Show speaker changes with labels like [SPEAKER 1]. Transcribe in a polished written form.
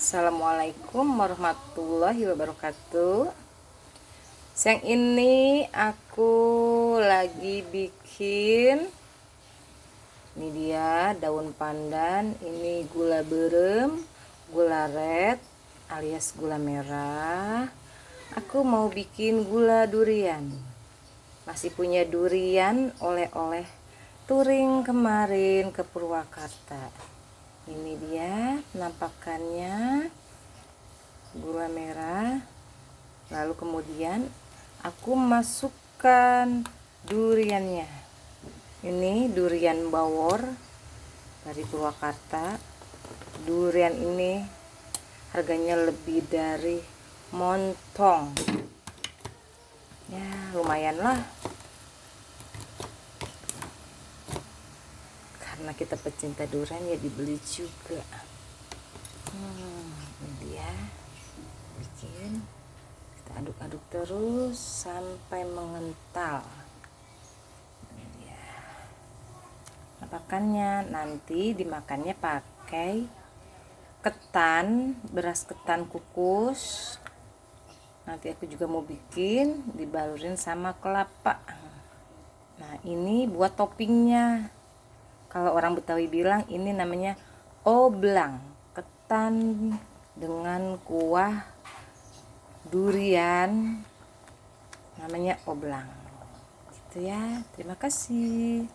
[SPEAKER 1] Assalamualaikum warahmatullahi wabarakatuh. Siang ini aku lagi bikin, ini dia daun pandan, ini gula berem, gula red alias gula merah. Aku mau bikin gula durian. Masih punya durian oleh-oleh touring kemarin ke Purwakarta. Ini dia penampakannya, gula merah. Lalu kemudian aku masukkan duriannya. Ini durian bawor dari Purwakarta. Durian ini harganya lebih dari montong. Ya, lumayan lah. Karena kita pecinta durian ya dibeli juga. Ini dia bikin, kita aduk-aduk terus sampai mengental. Ini dia makannya. Nanti dimakannya pakai ketan, beras ketan kukus. Nanti aku juga mau bikin dibalurin sama kelapa. Nah, ini buat toppingnya. Kalau orang Betawi bilang ini namanya oblang, ketan dengan kuah durian, namanya oblang. Gitu ya. Terima kasih.